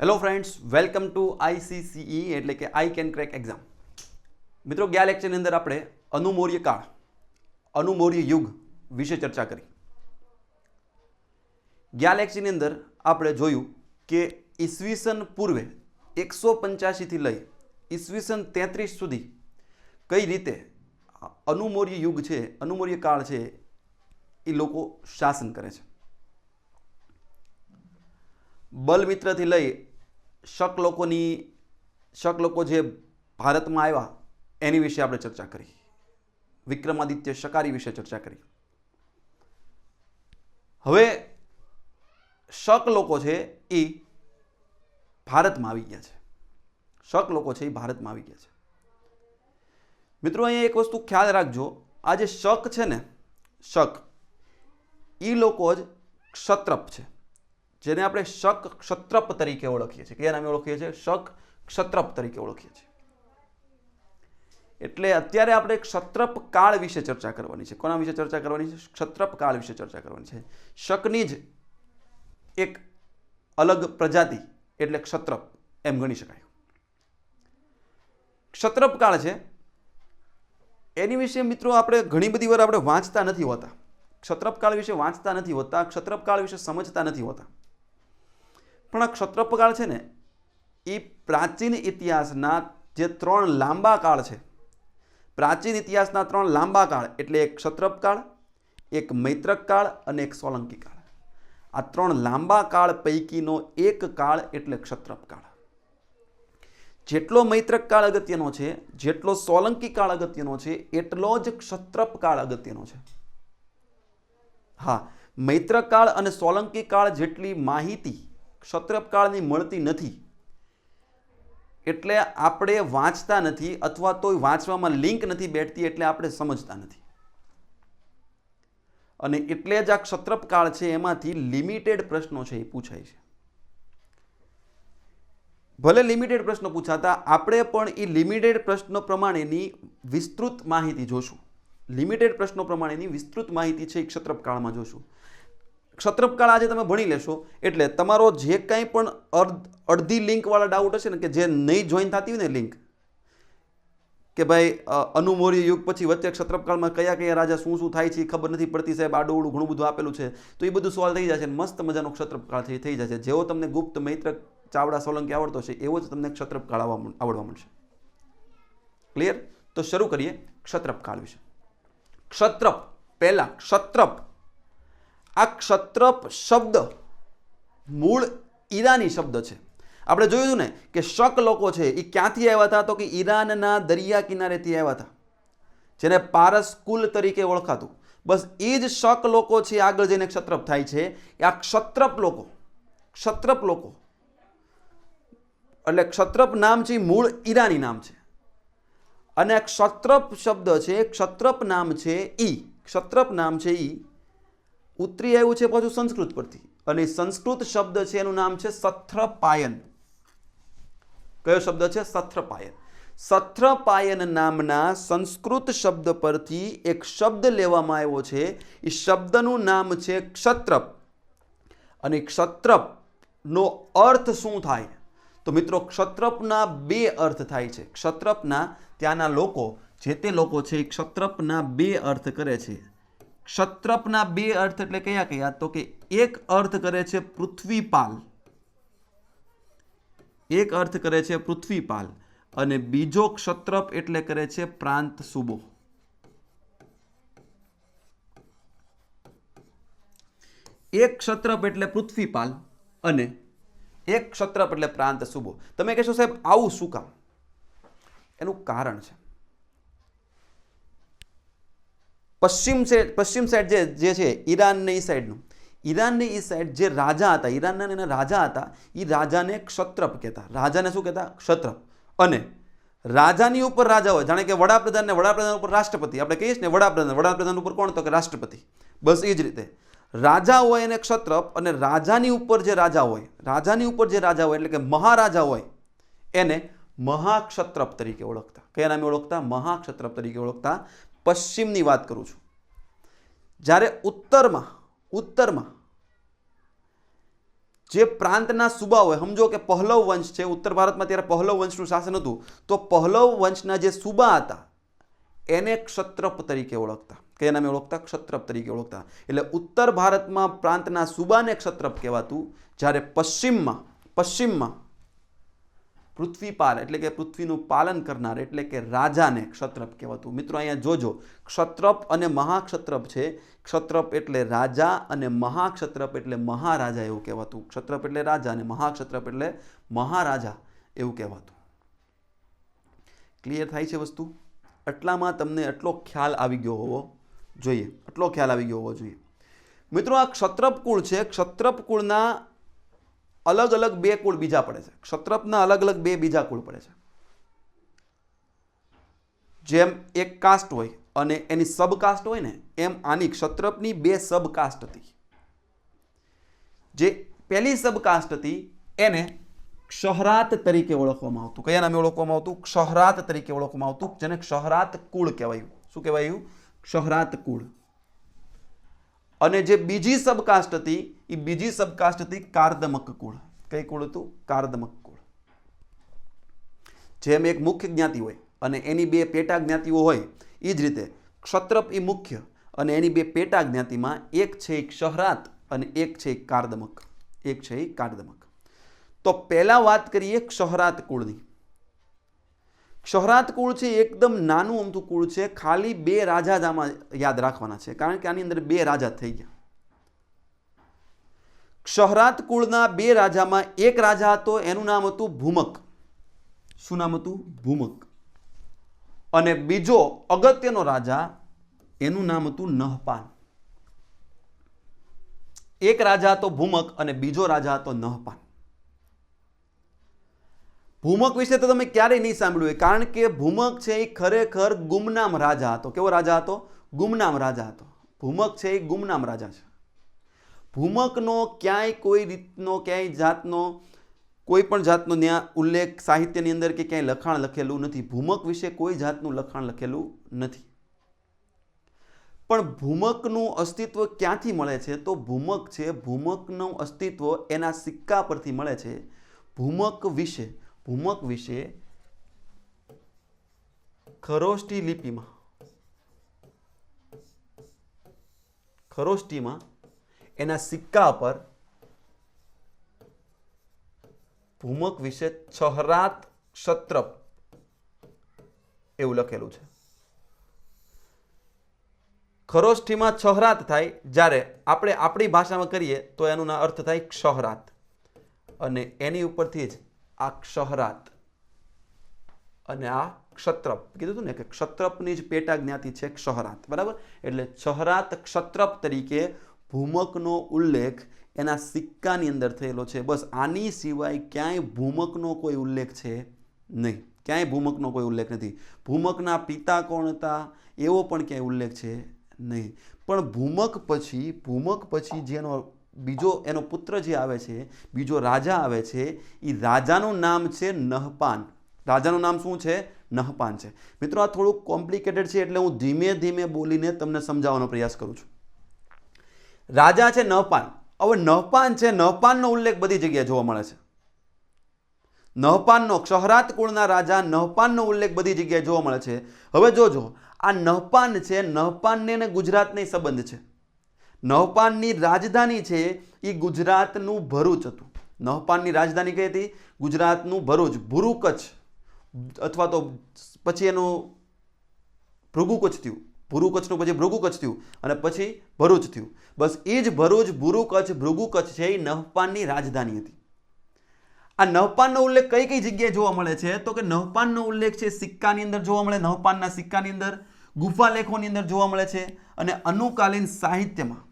Hello friends, welcome to આઈસીસીઈ એટલે કે I can crack exam. મિત્રો, ગયા લેક્ચરની અંદર આપણે અનુમૌર્ય કાળ, અનુમૌર્ય યુગ વિશે ચર્ચા કરી. ગયા લેક્ચરની અંદર આપણે જોયું કે ઈસવીસન પૂર્વે 185થી લઈ ઈસવીસન 33 સુધી કઈ રીતે અનુમૌર્ય યુગ છે, અનુમૌર્ય કાળ છે, એ લોકો શાસન કરે છે. બલમિત્રથી લઈ શક લોકો જે ભારતમાં આવ્યા એની વિશે આપણે ચર્ચા કરી. વિક્રમાદિત્ય શકારી વિશે ચર્ચા કરી. હવે શક લોકો છે એ ભારતમાં આવી ગયા છે. શક લોકો છે એ ભારતમાં આવી ગયા છે. મિત્રો, અહીંયા એક વસ્તુ ખ્યાલ રાખજો, આ જે શક છે ને, શક, એ લોકો જ ક્ષત્રપ છે, જેને આપણે શક ક્ષત્રપ તરીકે ઓળખીએ છીએ. કયા નામે ઓળખીએ છીએ? શક ક્ષત્રપ તરીકે ઓળખીએ છીએ. એટલે અત્યારે આપણે ક્ષત્રપ કાળ વિશે ચર્ચા કરવાની છે. કોના વિશે ચર્ચા કરવાની છે? ક્ષત્રપ કાળ વિશે ચર્ચા કરવાની છે. શકની જ એક અલગ પ્રજાતિ એટલે ક્ષત્રપ એમ ગણી શકાય. ક્ષત્રપ કાળ છે એની વિશે મિત્રો આપણે ઘણી બધી વાર આપણે વાંચતા નથી હોતા. ક્ષત્રપ કાળ વિશે વાંચતા નથી હોતા, ક્ષત્રપ કાળ વિશે સમજતા નથી હોતા. પણ આ ક્ષત્રપ કાળ છે ને, એ પ્રાચીન ઇતિહાસના જે 3 લાંબા કાળ છે, પ્રાચીન ઇતિહાસના 3 લાંબા કાળ એટલે એક ક્ષત્રપ કાળ, એક મૈત્રક કાળ અને એક સોલંકી કાળ. આ 3 લાંબા કાળ પૈકીનો એક કાળ એટલે ક્ષત્રપ કાળ. જેટલો મૈત્રક કાળ અગત્યનો છે, જેટલો સોલંકી કાળ અગત્યનો છે, એટલો જ ક્ષત્રપ કાળ અગત્યનો છે. હા, મૈત્રક કાળ અને સોલંકી કાળ જેટલી માહિતી ક્ષત્રપ કાળની મળતી નથી, એટલે આપણે વાંચતા નથી, અથવા તો વાંચવામાં લિંક નથી બેઠતી, એટલે આપણે સમજતા નથી. અને એટલે જ આ ક્ષત્રપ કાળ છે એમાંથી લિમિટેડ પ્રશ્નો છે એ પૂછાય છે. ભલે લિમિટેડ પ્રશ્નો પૂછાતા, આપણે પણ એ લિમિટેડ પ્રશ્નો પ્રમાણેની વિસ્તૃત માહિતી જોશું. લિમિટેડ પ્રશ્નો પ્રમાણેની વિસ્તૃત માહિતી છે એ ક્ષત્રપ કાળમાં જોશું. ક્ષત્રપ કાળ આજે તમે ભણી લેશો એટલે તમારો જે કંઈ પણ અડધી લિંકવાળા ડાઉટ હશે ને, કે જે નહીં જોઈન થતી હોય ને લિંક, કે ભાઈ અનુમૌર્ય યુગ પછી વચ્ચે ક્ષત્રપ કાળમાં કયા કયા રાજા શું શું થાય છે એ ખબર નથી પડતી સાહેબ, આડું ઘણું બધું આપેલું છે, તો એ બધું સોલ્વ થઈ જશે. મસ્ત મજાનો ક્ષત્રપ કાળ થઈ જશે. જેવો તમને ગુપ્ત, મૈત્રક, ચાવડા, સોલંકી આવડતો છે, એવો જ તમને ક્ષત્રપ કાળ આવડવા મળશે. ક્લિયર? તો શરૂ કરીએ ક્ષત્રપ કાળ વિશે. ક્ષત્રપ, પહેલા ક્ષત્રપ, આ ક્ષત્રપ શબ્દ મૂળ ઈરાની શબ્દ છે. આપણે જોયું હતું ને કે શક લોકો છે એ ક્યાંથી આવ્યા હતા? તો કે ઈરાનના દરિયા કિનારેથી આવ્યા હતા, જેને પારસ કુલ તરીકે ઓળખાતું. બસ એ જ શક લોકો છે આગળ જઈને ક્ષત્રપ થાય છે. આ ક્ષત્રપ લોકો, ક્ષત્રપ લોકો એટલે ક્ષત્રપ નામ છે, મૂળ ઈરાની નામ છે. અને ક્ષત્રપ શબ્દ છે, ક્ષત્રપ નામ છે ઈ, ક્ષત્રપ નામ છે ઈ ઉતરી આવ્યું છે પાછું સંસ્કૃત પરથી. અને સંસ્કૃત શબ્દ છે એનું નામ છે સથ્રપાયન. કયો શબ્દ છે? સથ્રપાયન. સથ્રપાયન નામના સંસ્કૃત શબ્દ પરથી એક શબ્દ લેવામાં આવ્યો છે. એ શબ્દનું નામ છે ક્ષત્રપ. અને ક્ષત્રપનો અર્થ શું થાય? તો મિત્રો, ક્ષત્રપના 2 અર્થ થાય છે. ક્ષત્રપના ત્યાંના લોકો, જે તે લોકો છે એ ક્ષત્રપના 2 અર્થ કરે છે. ક્ષત્રપના 2 અર્થ એટલે કયા કયા? તો કે એક અર્થ કરે છે પૃથ્વીપાલ, એક અર્થ કરે છે પૃથ્વીપાલ, અને બીજો ક્ષત્રપ એટલે કરે છે પ્રાંત સુબો. એક ક્ષત્રપ એટલે પૃથ્વીપાલ અને એક ક્ષત્રપ એટલે પ્રાંત સુબો. તમે કહેશો સાહેબ આવું શું કામ? એનું કારણ છે. પશ્ચિમ સાઈડ જે છે ઈરાનની એ સાઈડનું, ઈરાનની એ સાઈડ જે રાજા હતા, ઈરાનના એના રાજા હતા, એ રાજાને ક્ષત્રપ કહેતા. રાજાને શું કહેતા? ક્ષત્રપ. અને રાજાની ઉપર રાજા હોય, જાણે કે વડાપ્રધાનને વડાપ્રધાન ઉપર રાષ્ટ્રપતિ. આપણે કહીએ છીએ ને વડાપ્રધાન ઉપર કોણ? તો કે રાષ્ટ્રપતિ. બસ એ જ રીતે રાજા હોય એને ક્ષત્રપ, અને રાજાની ઉપર જે રાજા હોય, રાજાની ઉપર જે રાજા હોય એટલે કે મહારાજા હોય એને મહાક્ષત્રપ તરીકે ઓળખતા. કયા નામે ઓળખતા? મહાક્ષત્રપ તરીકે ઓળખતા. પશ્ચિમની વાત કરું છું. જ્યારે ઉત્તરમાં જે પ્રાંતના સુબા હોય, સમજો કે પહલવ વંશ છે, ઉત્તર ભારતમાં ત્યારે પહલવ વંશનું શાસન હતું, તો પહલવ વંશના જે સુબા હતા એને ક્ષત્રપ તરીકે ઓળખતા. કયા નામે ઓળખતા? ક્ષત્રપ તરીકે ઓળખતા. એટલે ઉત્તર ભારતમાં પ્રાંતના સુબાને ક્ષત્રપ કહેવાતું, જ્યારે પશ્ચિમમાં પૃથ્વીપાલ એટલે કે પૃથ્વીનું પાલન કરનાર એટલે કે રાજાને ક્ષત્રપ કહેવાતું. મિત્રો અહીંયા જોજો, ક્ષત્રપ અને મહાક્ષત્રપ છે. ક્ષત્રપ એટલે રાજા અને મહાક્ષત્રપ એટલે મહારાજા એવું કહેવાતું. ક્ષત્રપ એટલે રાજા અને મહાક્ષત્રપ એટલે મહારાજા એવું કહેવાતું. ક્લિયર થાય છે વસ્તુ? એટલામાં તમને એટલો ખ્યાલ આવી ગયો હોવો જોઈએ. મિત્રો આ ક્ષત્રપ કુળ છે. ક્ષત્રપ કુળના અલગ અલગ બે કુળ બીજા પડે છે. ક્ષત્રપના અલગ અલગ બે બીજા કુળ પડે છે. જેમ એક કાસ્ટ હોય અને એની સબ કાસ્ટ હોય ને, એમ આની ક્ષત્રપની બે સબ કાસ્ટ હતી. જે પહેલી સબ કાસ્ટ હતી એને ક્ષહરાત તરીકે ઓળખવામાં આવતું. કયા નામે ઓળખવામાં આવતું? ક્ષહરાત તરીકે ઓળખવામાં આવતું, જેને ક્ષહરાત કુળ કહેવાયું. શું કહેવાયું? ક્ષહરાત કુળ. અને જે બીજી સબકાસ્ટ હતી એ બીજી સબકાસ્ટ હતી કાર્દમક કુળ. કઈ કુળ હતું? કાર્દમક કુળ. જેમ એક મુખ્ય જ્ઞાતિ હોય અને એની બે પેટા જ્ઞાતિઓ હોય, એ જ રીતે ક્ષત્રપ એ મુખ્ય અને એની બે પેટા જ્ઞાતિમાં એક છે એ ક્ષહરાત અને એક છે એ કાર્દમક. તો પહેલા વાત કરીએ ક્ષહરાત કુળની. ક્ષહરાત કુળ છે એકદમ નાનું અમથું કુળ છે. ખાલી બે રાજા જ આમાં યાદ રાખવાના છે, કારણ કે આની અંદર બે રાજા થઈ ગયા. ક્ષહરાત કુળના બે રાજામાં એક રાજા હતો, એનું નામ હતું ભૂમક. શું નામ હતું? ભૂમક. અને બીજો અગત્યનો રાજા, એનું નામ હતું નહપાન. એક રાજા હતો ભૂમક અને બીજો રાજા હતો નહપાન. ભૂમક વિશે તો તમે ક્યારેય નહીં સાંભળ્યું, કારણ કે ભૂમક છે એ ખરેખર ગુમનામ રાજા હતો. કેવો રાજા હતો? ગુમનામ રાજા હતો. ભૂમક છે એ ગુમનામ રાજા છે. ભૂમકનો ક્યાંય કોઈ રીતનો ક્યાંય જાતનો કોઈ પણ જાતનો ત્યાં ઉલ્લેખ સાહિત્યની અંદર કે ક્યાંય લખાણ લખેલું નથી. ભૂમક વિશે કોઈ જાતનું લખાણ લખેલું નથી. પણ ભૂમકનું અસ્તિત્વ ક્યાંથી મળે છે? તો ભૂમક છે, ભૂમકનું અસ્તિત્વ એના સિક્કા પરથી મળે છે. ભૂમક વિશે ખરોષ્ટીમાં એના સિક્કા પર ભૂમક વિશે ક્ષહરાત ક્ષત્રપ એવું લખેલું છે. ખરોષ્ઠીમાં ક્ષહરાત થાય, જ્યારે આપણે આપણી ભાષામાં કરીએ તો એનું અર્થ થાય ક્ષહરાત, અને એની ઉપરથી જ આ ક્ષહરાત અને આ ક્ષત્રપ કીધું હતું ને કે ક્ષત્રપની જ પેટા જ્ઞાતિ છે ક્ષહરાત. બરાબર? એટલે ક્ષહરાત ક્ષત્રપ તરીકે ભૂમકનો ઉલ્લેખ એના સિક્કાની અંદર થયેલો છે. બસ આની સિવાય ક્યાંય ભૂમકનો કોઈ ઉલ્લેખ છે નહીં. ક્યાંય ભૂમકનો કોઈ ઉલ્લેખ નથી. ભૂમકના પિતા કોણ હતા એવો પણ ક્યાંય ઉલ્લેખ છે નહીં. પણ ભૂમક પછી જેનો બીજો એનો પુત્ર જે આવે છે, બીજો રાજા આવે છે, એ રાજાનું નામ છે નહપાન. રાજાનું નામ શું છે? નહપાન છે. મિત્રો આ થોડુંક કોમ્પ્લિકેટેડ છે, એટલે હું ધીમે ધીમે બોલીને તમને સમજાવવાનો પ્રયાસ કરું છું. રાજા છે નહપાન. હવે નહપાન છે, નહપાનનો ઉલ્લેખ બધી જગ્યાએ જોવા મળે છે. નહપાનનો, ક્ષહરાત કુળના રાજા નહપાનનો ઉલ્લેખ બધી જગ્યાએ જોવા મળે છે. હવે જોજો, આ નહપાન છે, નહપાનને ને ગુજરાતને સંબંધ છે. નહપાનની રાજધાની છે એ ગુજરાતનું ભરૂચ હતું. નહપાનની રાજધાની કઈ હતી? ગુજરાતનું ભરૂચ. ભુરુકચ્છ અથવા તો પછી એનું ભૃગુકચ્છ થયું. ભુરુકચ્છનું પછી ભૃગુકચ્છ થયું અને પછી ભરૂચ થયું. બસ એ જ ભરૂચ, ભુરુકચ્છ, ભૃગુકચ્છ છે એ નહપાનની રાજધાની હતી. આ નહપાનનો ઉલ્લેખ કઈ કઈ જગ્યાએ જોવા મળે છે? તો કે નહપાનનો ઉલ્લેખ છે સિક્કાની અંદર જોવા મળે, નહપાનના સિક્કાની અંદર, ગુફાલેખોની અંદર જોવા મળે છે, અને અનુકાલીન સાહિત્યમાં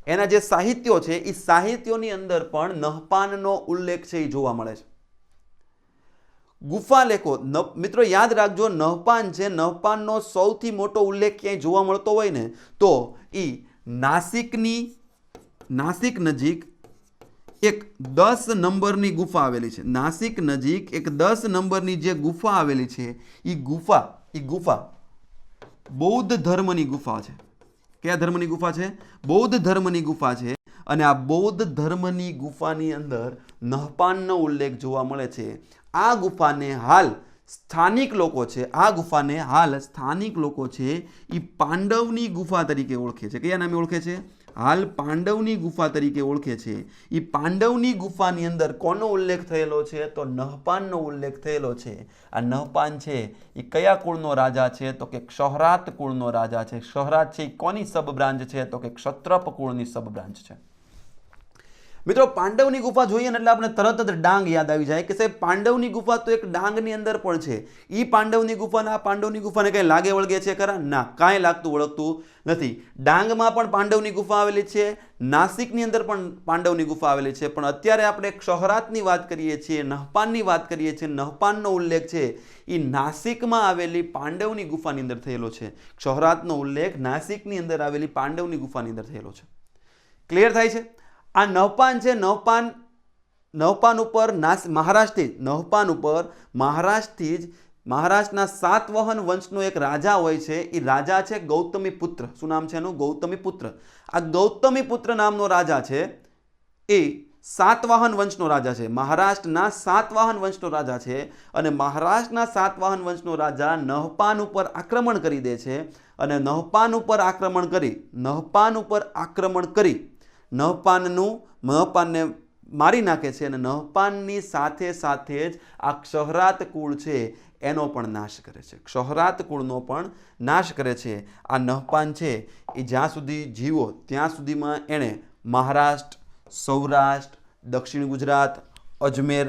એના જે સાહિત્યો છે એ સાહિત્યોની અંદર પણ નહપાનનો ઉલ્લેખ છે એ જોવા મળે છે. ગુફાલેખો, મિત્રો યાદ રાખજો, નહપાન છે, નહપાનનો સૌથી મોટો ઉલ્લેખ ક્યાંય જોવા મળતો હોય ને તો એ નાસિક નજીક એક 10 નંબરની ગુફા આવેલી છે. નાસિક નજીક એક 10 નંબરની જે ગુફા આવેલી છે એ ગુફા બૌદ્ધ ધર્મની ગુફા છે. કયા ધર્મની ગુફા છે? બૌદ્ધ ધર્મની ગુફા છે. અને આ બૌદ્ધ ધર્મની ગુફાની અંદર નહપાનનો ઉલ્લેખ જોવા મળે છે. આ ગુફાને હાલ સ્થાનિક લોકો છે, આ ગુફાને હાલ સ્થાનિક લોકો છે એ પાંડવની ગુફા તરીકે ઓળખે છે. કયા નામે ઓળખે છે? હાલ પાંડવની ગુફા તરીકે ઓળખે છે. એ પાંડવની ગુફાની અંદર કોનો ઉલ્લેખ થયેલો છે? તો નહપાનનો ઉલ્લેખ થયેલો છે. આ નહપાન છે એ કયા કુળનો રાજા છે? તો કે ક્ષહરાત કુળનો રાજા છે. ક્ષહરાત છે એ કોની સબ બ્રાન્ચ છે? તો કે ક્ષત્રપ કુળની સબ બ્રાન્ચ છે. મિત્રો, પાંડવની ગુફા જોઈએ ને એટલે આપણે તરત જ ડાંગ યાદ આવી જાય કે સાહેબ પાંડવની ગુફા તો એક ડાંગની અંદર પણ છે. એ પાંડવની ગુફાને આ પાંડવની ગુફાને કંઈ લાગે વળગે છે ખરા? ના, કાંઈ લાગતું વળગતું નથી. ડાંગમાં પણ પાંડવની ગુફા આવેલી છે, નાસિકની અંદર પણ પાંડવની ગુફા આવેલી છે. પણ અત્યારે આપણે ક્ષહરાતની વાત કરીએ છીએ, નહપાનની વાત કરીએ છીએ. નહપાનનો ઉલ્લેખ છે એ નાસિકમાં આવેલી પાંડવની ગુફાની અંદર થયેલો છે. ક્ષહરાતનો ઉલ્લેખ નાસિકની અંદર આવેલી પાંડવની ગુફાની અંદર થયેલો છે. ક્લિયર થાય છે? આ નહપાન છે, નહપાન ઉપર મહારાષ્ટ્રથી જ મહારાષ્ટ્રના સાતવાહન વંશનો એક રાજા હોય છે. એ રાજા છે ગૌતમીપુત્ર. શું નામ છે એનું? ગૌતમીપુત્ર. આ ગૌતમીપુત્ર નામનો રાજા છે એ સાતવાહન વંશનો રાજા છે. મહારાષ્ટ્રના સાતવાહન વંશનો રાજા છે. અને મહારાષ્ટ્રના સાતવાહન વંશનો રાજા નહપાન ઉપર આક્રમણ કરી દે છે. અને નહપાન ઉપર આક્રમણ કરી નહપાનને મારી નાખે છે. અને નહપાનની સાથે સાથે જ આ ક્ષહરાત કુળ છે એનો પણ નાશ કરે છે. ક્ષહરાત કુળનો પણ નાશ કરે છે. આ નહપાન છે એ જ્યાં સુધી જીવો ત્યાં સુધીમાં એણે મહારાષ્ટ્ર, સૌરાષ્ટ્ર, દક્ષિણ ગુજરાત, અજમેર,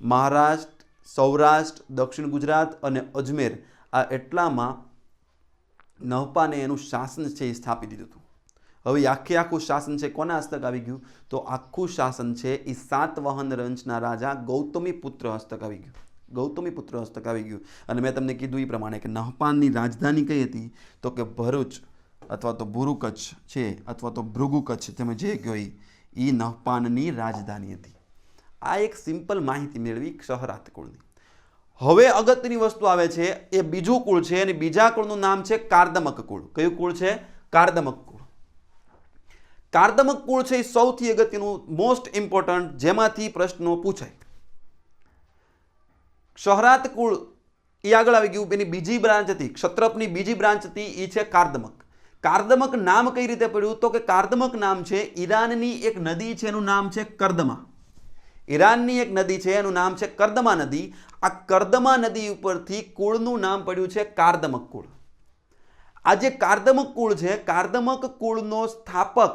મહારાષ્ટ્ર, સૌરાષ્ટ્ર, દક્ષિણ ગુજરાત અને અજમેર આ એટલામાં નહપાને એનું શાસન છે એ સ્થાપી દીધું હતું. હવે આખું શાસન છે કોના હસ્તક આવી ગયું? તો આખું શાસન છે એ સાતવાહન વંશના રાજા ગૌતમીપુત્ર હસ્તક આવી ગયું. ગૌતમીપુત્ર હસ્તક આવી ગયું. અને મેં તમને કીધું એ પ્રમાણે કે નહપાનની રાજધાની કઈ હતી? તો કે ભરૂચ અથવા તો ભુરુકચ્છ છે અથવા તો ભૃગુકચ્છ, તમે જે કહો એ નહપાનની રાજધાની હતી. આ એક સિમ્પલ માહિતી મેળવી ક્ષહરાત કુળની. હવે અગત્યની વસ્તુ આવે છે, એ બીજું કુળ છે અને બીજા કુળનું નામ છે કાર્દમક કુળ. કયું કુળ છે? કાર્દમક કુળ. કાર્દમક કુળ છે એ સૌથી અગત્યનું, મોસ્ટ ઇમ્પોર્ટન્ટ, જેમાંથી પ્રશ્નો પૂછાય. ક્ષહરાત કુળ એ આગળ આવી ગયું. એની બીજી બ્રાન્ચ હતી, ક્ષત્રપની બીજી બ્રાન્ચ હતી, એ છે કાર્દમક. કાર્દમક નામ કઈ રીતે પડ્યું? તો કે કાર્દમક નામ છે ઈરાનની એક નદી છે, એનું નામ છે કર્દમા. ઈરાનની એક નદી છે, એનું નામ છે કર્દમા નદી. આ કર્દમા નદી ઉપરથી કુળનું નામ પડ્યું છે કાર્દમક કુળ. આ જે કાર્દમક કુળ છે, કાર્દમક કુળનો સ્થાપક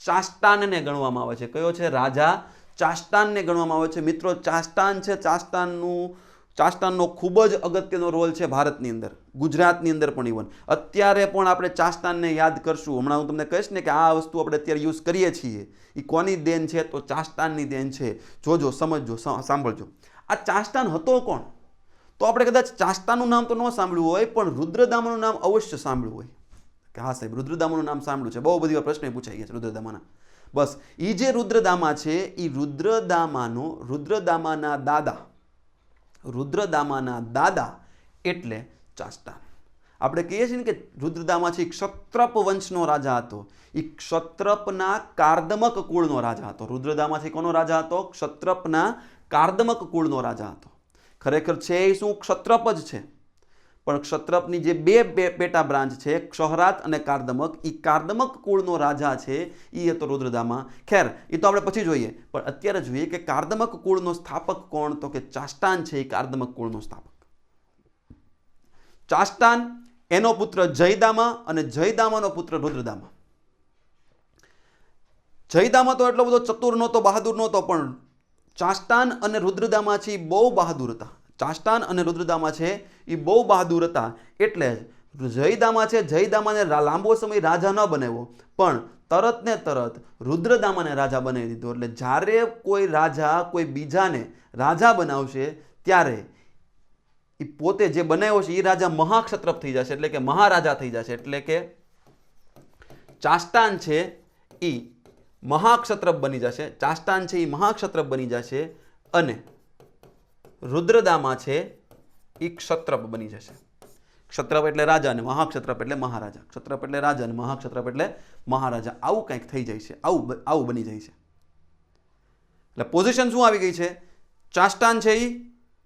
ચાસ્તાનને ગણવામાં આવે છે. કયો છે? રાજા ચાસ્તાનને ગણવામાં આવે છે. મિત્રો, ચાસ્તાન છે, ચાસ્તાનનો ખૂબ જ અગત્યનો રોલ છે ભારતની અંદર, ગુજરાતની અંદર પણ. ઇવન અત્યારે પણ આપણે ચાસ્તાનને યાદ કરશું. હમણાં હું તમને કહીશ ને કે આ વસ્તુ આપણે અત્યારે યુઝ કરીએ છીએ એ કોની દેન છે? તો ચાસ્તાનની દેન છે. જોજો, સમજજો, સાંભળજો. આ ચાસ્તાન હતો કોણ? તો આપણે કદાચ ચાસ્તાનનું નામ તો ન સાંભળ્યું હોય, પણ રુદ્રદામાનું નામ અવશ્ય સાંભળ્યું હોય કે હા સાહેબ રુદ્રદામાનું નામ સાંભળ્યું છે. બહુ બધી વાર પ્રશ્ન પૂછાઈ ગયા છે રુદ્રદામાના. બસ એ જે રુદ્રદામા છે એ રુદ્રદામાના દાદા એટલે ચાસ્તાન. આપણે કહીએ છીએ ને કે રુદ્રદામા છે ક્ષત્રપ વંશનો રાજા હતો. એ ક્ષત્રપના કાર્દમક કુળનો રાજા હતો. રુદ્રદામાથી કોનો રાજા હતો? ક્ષત્રપના કાર્દમક કુળનો રાજા હતો. ખરેખર છે એ શું? ક્ષત્રપ જ છે. પણ ક્ષત્રપની જે બે પેટા બ્રાન્ચ છે, ક્ષહરાત અને કાર્દમક, એ કાર્દમક કુળનો રાજા છે એ હતો રુદ્રદામા. ખેર, એ તો આપણે પછી જોઈએ, પણ અત્યારે જોઈએ કે કાર્દમક કુળનો સ્થાપક કોણ? તો કે ચાસ્તાન છે એ કાર્દમક કુળનો સ્થાપક. ચાસ્તાન, એનો પુત્ર જયદામા અને જયદામાનો પુત્ર રુદ્રદામા. જયદામા તો એટલો બધો ચતુર નહોતો, બહાદુર નહોતો, પણ ચાસ્તાન અને રુદ્રદામા છે એ બહુ બહાદુર હતા. ચાસ્તાન અને રુદ્રદામા છે એ બહુ બહાદુર હતા. એટલે જયદામા છે, જયદામાને લાંબો સમય રાજા ન બનાવ્યો, પણ તરત ને તરત રુદ્રદામાને રાજા બનાવી દીધો. એટલે જ્યારે કોઈ રાજા કોઈ બીજાને રાજા બનાવશે ત્યારે એ પોતે જે બનાવ્યો છે એ રાજા મહાક્ષત્રપ થઈ જશે, એટલે કે મહારાજા થઈ જશે. એટલે કે ચાસ્તાન છે એ મહાક્ષત્રપ બની જશે. ચાસ્તાન છે એ મહાક્ષત્રપ બની જશે અને રુદ્રદામા છે એ ક્ષત્રપ બની જશે. ક્ષત્રપ એટલે રાજા અને મહાક્ષત્રપ એટલે મહારાજા. ક્ષત્રપ એટલે રાજા અને મહાક્ષત્રપ એટલે મહારાજા. આવું કંઈક થઈ જાય છે, આવું બની જાય છે. એટલે પોઝિશન શું આવી ગઈ છે? ચાષ્ટાન છે એ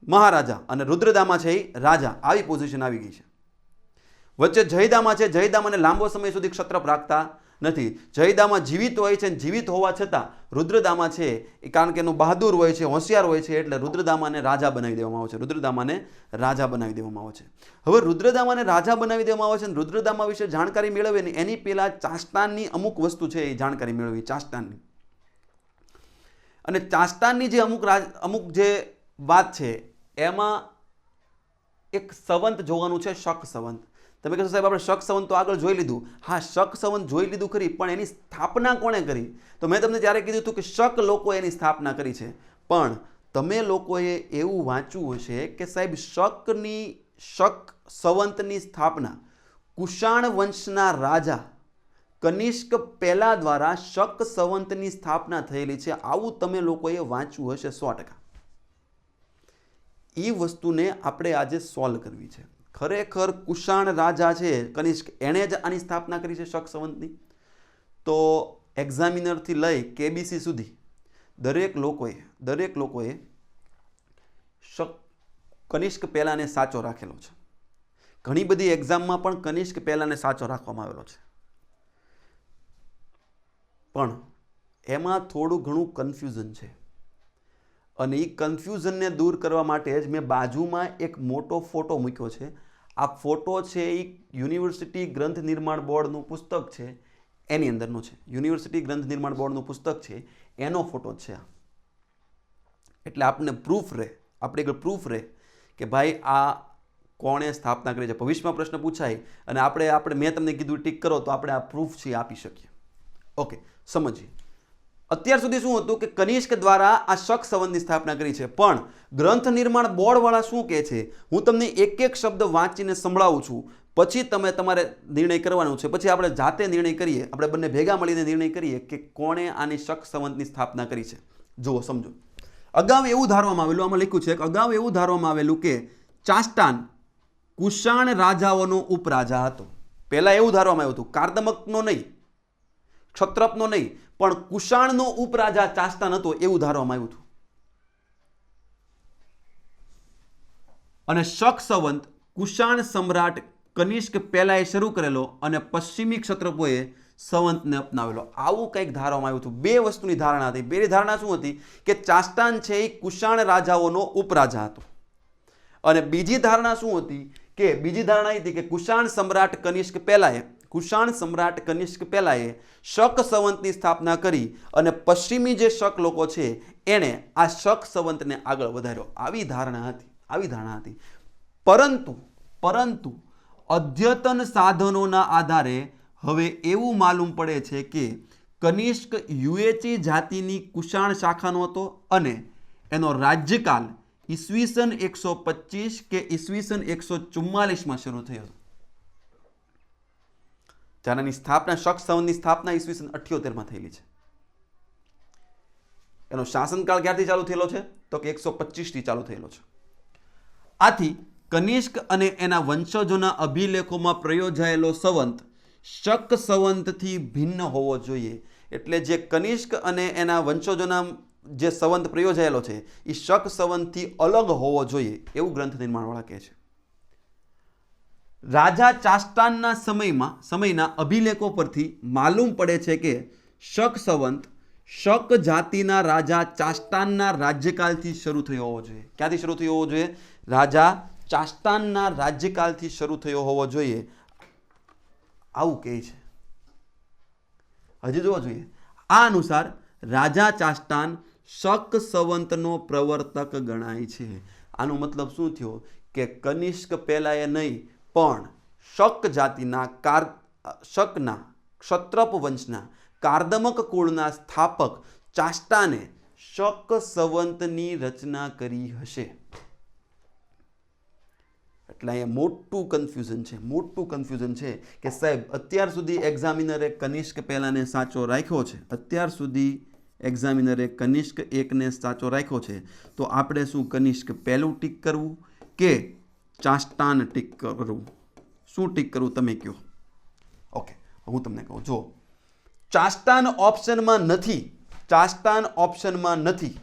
મહારાજા અને રુદ્રદામા છે એ રાજા. આવી પોઝિશન આવી ગઈ છે. વચ્ચે જયદામા છે. જયદામાને લાંબો સમય સુધી ક્ષત્રપ રાખતા નથી. જયદામા જીવિત હોય છે. જીવિત હોવા છતાં રુદ્રદામા છે એ કારણ કે એનો બહાદુર હોય છે, હોશિયાર હોય છે, એટલે રુદ્રદામાને રાજા બનાવી દેવામાં આવે છે. રુદ્રદામાને રાજા બનાવી દેવામાં આવે છે. હવે રુદ્રદામાને રાજા બનાવી દેવામાં આવે છે અને રુદ્રદામા વિશે જાણકારી મેળવે ને એની પહેલા ચાષ્ટાનની અમુક વસ્તુ છે એ જાણકારી મેળવી. ચાષ્ટાનની અને ચાષ્ટાનની જે અમુક જે વાત છે એમાં એક સંવંત જોવાનું છે, શક સંવંત. તમે કહેશો સાહેબ આપણે શક સંવંત તો આગળ જોઈ લીધું. હા, શક સંવંત જોઈ લીધું ખરી, પણ એની સ્થાપના કોણે કરી? તો મેં તમને ત્યારે કીધું હતું કે શક લોકોએ એની સ્થાપના કરી છે. પણ તમે લોકોએ એવું વાંચ્યું હશે કે સાહેબ શક સંવંતની સ્થાપના કુષાણ વંશના રાજા કનિષ્ક પહેલા દ્વારા શક સંવંતની સ્થાપના થયેલી છે. આવું તમે લોકોએ વાંચ્યું હશે 100%. એ વસ્તુને આપણે આજે સોલ્વ કરવી છે. ખરેખર કુષાણ રાજા છે કનિષ્ક, એણે જ આની સ્થાપના કરી છે શક સંવંતની. તો એક્ઝામિનરથી લઈ કેબીસી સુધી દરેક લોકોએ કનિષ્ક પહેલાને સાચો રાખેલો છે. ઘણી બધી એક્ઝામમાં પણ કનિષ્ક પહેલાને સાચો રાખવામાં આવેલો છે. પણ એમાં થોડું ઘણું કન્ફ્યુઝન છે અને એ કન્ફ્યુઝનને દૂર કરવા માટે જ મેં બાજુમાં એક મોટો ફોટો મૂક્યો છે. આ ફોટો છે એ યુનિવર્સિટી ગ્રંથ નિર્માણ બોર્ડનું પુસ્તક છે એની અંદરનો છે. યુનિવર્સિટી ગ્રંથ નિર્માણ બોર્ડનું પુસ્તક છે એનો ફોટો છે. એટલે આપણને પ્રૂફ રહે કે ભાઈ આ કોણે સ્થાપના કરી છે. ભવિષ્યમાં પ્રશ્ન પૂછાય અને આપણે મેં તમને કીધું ટીક કરો તો આપણે આ પ્રૂફ છે આપી શકીએ. ઓકે, સમજીએ. અત્યાર સુધી શું હતું કે કનિષ્ક દ્વારા આ શક સંવંતની સ્થાપના કરી છે. પણ ગ્રંથ નિર્માણ બોર્ડવાળા શું કહે છે, હું તમને એક એક શબ્દ વાંચીને સંભળાવું છું, પછી તમારે નિર્ણય કરવાનો છે. પછી આપણે જાતે નિર્ણય કરીએ, આપણે બંને ભેગા મળીને નિર્ણય કરીએ કે કોણે આની શક સંવંતની સ્થાપના કરી છે. જુઓ, સમજો. અગાઉ એવું ધારવામાં આવેલું, આમાં લખ્યું છે કે અગાઉ એવું ધારવામાં આવેલું કે ચાષ્ટાન કુષાણ રાજાઓનો ઉપરાજા હતો. પહેલા એવું ધારવામાં આવ્યું હતું, કાર્દમકનો નહીં, ક્ષત્રપનો નહીં, પણ કુષાણનો ઉપરાજા ચાષ્ટાન હતો એવું ધારવામાં આવ્યું હતું. અને શક સંવંત કુષાણ સમ્રાટ કનિષ્ક પહેલાએ શરૂ કરેલો અને પશ્ચિમી ક્ષત્રપોએ સંવંતને અપનાવેલો. આવું કંઈક ધારવામાં આવ્યું હતું. બે વસ્તુની ધારણા હતી. બે ધારણા શું હતી કે ચાષ્ટાન છે એ કુષાણ રાજાઓનો ઉપરાજા હતો. અને બીજી ધારણા શું હતી કે બીજી ધારણા એ હતી કે કુષાણ સમ્રાટ કનિષ્ક પહેલાએ શક સંવંતની સ્થાપના કરી અને પશ્ચિમી જે શક લોકો છે એણે આ શક સંવંતને આગળ વધાર્યો. આવી ધારણા હતી. પરંતુ અદ્યતન સાધનોના આધારે હવે એવું માલુમ પડે છે કે કનિષ્ક યુએચી જાતિની કુષાણ શાખાનો હતો અને એનો રાજ્યકાલ ઈસવીસન 125 કે ઈસવીસન 144માં શરૂ થયો હતો. જાનાની સ્થાપના શક સંવંતની સ્થાપના ઈસવીસન 78માં થયેલી છે. એનો શાસનકાળ ક્યારથી ચાલુ થયેલો છે તો કે 125થી ચાલુ થયેલો છે. આથી કનિષ્ક અને એના વંશજોના અભિલેખોમાં પ્રયોજાયેલો સંવંત શક સંવંતથી ભિન્ન હોવો જોઈએ. એટલે જે કનિષ્ક અને એના વંશજોના જે સંવંત પ્રયોજાયેલો છે એ શક સંવંતથી અલગ હોવો જોઈએ એવું ગ્રંથ નિર્માણવાળા કહે છે. રાજા ચાષ્ટાનના સમયના અભિલેખો પરથી માલુમ પડે છે કે શક સંવંત શક જાતિના રાજા ચાષ્ટાનના રાજ્યકાલથી શરૂ થયો હોવો જોઈએ. ક્યાંથી શરૂ થયો હોવો જોઈએ? રાજા ચાષ્ટાનના રાજ્યકાલથી શરૂ થયો હોવો જોઈએ આવું કહે છે. હજી જોવા જોઈએ. આ અનુસાર રાજા ચાષ્ટાન શક સંવંતનો પ્રવર્તક ગણાય છે. આનો મતલબ શું થયો કે કનિષ્ક પહેલાએ નહીં પણ શક જાતિના શકના ક્ષત્રપ વંશના કાર્દમક કુળના સ્થાપક ચાષ્ટાને શક સંવંતની રચના કરી હશે. એટલે અહીંયા મોટું કન્ફ્યુઝન છે કે સાહેબ અત્યાર સુધી એક્ઝામિનરે કનિષ્ક પહેલાને સાચો રાખ્યો છે. અત્યાર સુધી એક્ઝામિનરે કનિષ્ક એકને સાચો રાખ્યો છે. તો આપણે શું કનિષ્ક પહેલું ટીક કરવું કે ચાષ્ટાન ટીક કરવું? શું ટીક કરું તમે કહો. ઓકે, હું તમને કહું, જો ચાસ્તાન ઓપ્શનમાં નથી, ચાસ્તાન ઓપ્શનમાં નથી,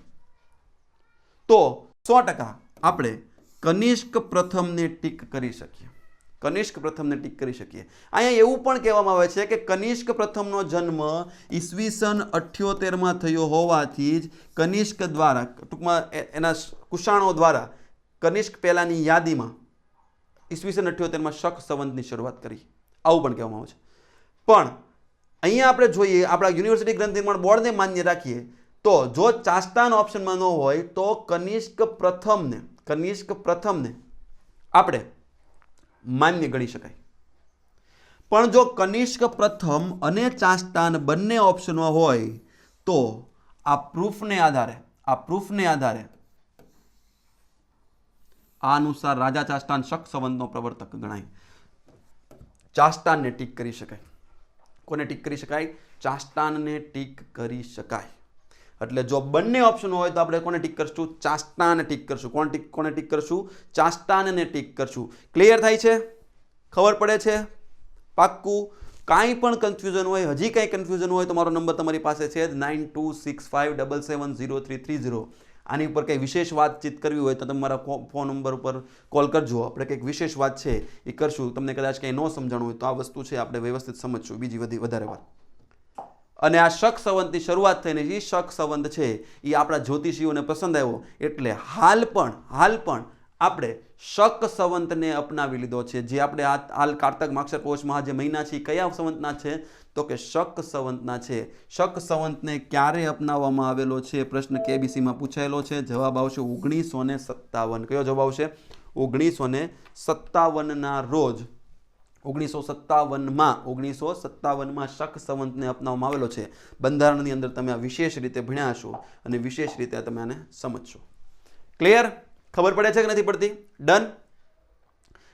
તો 100% આપણે કનિષ્ક પ્રથમને ટીક કરી શકીએ. કનિષ્ક પ્રથમને ટીક કરી શકીએ. અહીંયા એવું પણ કહેવામાં આવે છે કે કનિષ્ક પ્રથમનો જન્મ ઈસવીસન 78માં થયો હોવાથી જ કનિષ્ક દ્વારા, ટૂંકમાં એના કુશાણો દ્વારા કનિષ્ક પહેલાની યાદીમાં ઈસવીસન 78માં શક સંવંતની શરૂઆત કરી, આવું પણ કહેવામાં આવે છે. પણ અહીંયા આપણે જોઈએ, આપણા યુનિવર્સિટી ગ્રંથ નિર્માણ બોર્ડને માન્ય રાખીએ તો જો ચાસ્તાન ઓપ્શનમાં ન હોય તો કનિષ્ક પ્રથમને આપણે માન્ય ગણી શકાય. પણ જો કનિષ્ક પ્રથમ અને ચાસ્તાન બંને ઓપ્શનમાં હોય તો આ પ્રૂફને આધારે આ અનુસાર રાજા ચાસ્તાન શક સંવંતનો પ્રવર્તક ગણાય. ચાસ્તાનને ટીક કરી શકાય. કોને ટીક કરી શકાય? ચાસ્તાનને ટીક કરી શકાય. એટલે જો બંને ઓપ્શન હોય તો આપણે કોને ટીક કરશું? ચાસ્તાનને ટીક કરશું. કોને ટીક કરશું? ચાસ્તાનને ટીક કરશું. ક્લિયર થાય છે? ખબર પડે છે? પાક્કું? કાંઈ પણ કન્ફ્યુઝન હોય, હજી કાંઈ કન્ફ્યુઝન હોય તો મારો નંબર તમારી પાસે છે જ 9265770330. આની ઉપર કંઈ વિશેષ વાતચીત કરવી હોય તો તમે મારા ફોન નંબર ઉપર કોલ કરજો. આપણે કંઈક વિશેષ વાત છે એ કરશું. તમને કદાચ કંઈ ન સમજાણું હોય તો આ વસ્તુ છે આપણે વ્યવસ્થિત સમજશું બીજી વધારે વાત. અને આ શક સંવંતની શરૂઆત થઈને જે શક સંવંત છે એ આપણા જ્યોતિષીઓને પસંદ આવ્યો એટલે હાલ પણ આપણે શક સંવંતને અપનાવી લીધો છે. જે આપણે હાલ કારતક માગશર પોષ મહા જે મહિના છે કયા સંવંતના છે? તો કે શક સંવંતના છે. શક સંવંતને ક્યારે અપનાવવામાં આવેલો છે? પ્રશ્ન KBCમાં પૂછાયેલો છે. જવાબ આવશે 1957. કયો જવાબ આવશે? 1957ના રોજ 1957માં શક સંવંતને અપનાવવામાં આવેલો છે. બંધારણની અંદર તમે આ વિશેષ રીતે ભણ્યા છો અને વિશેષ રીતે તમે આને સમજશો. ક્લિયર? ખબર પડે છે કે નથી પડતી? ડન.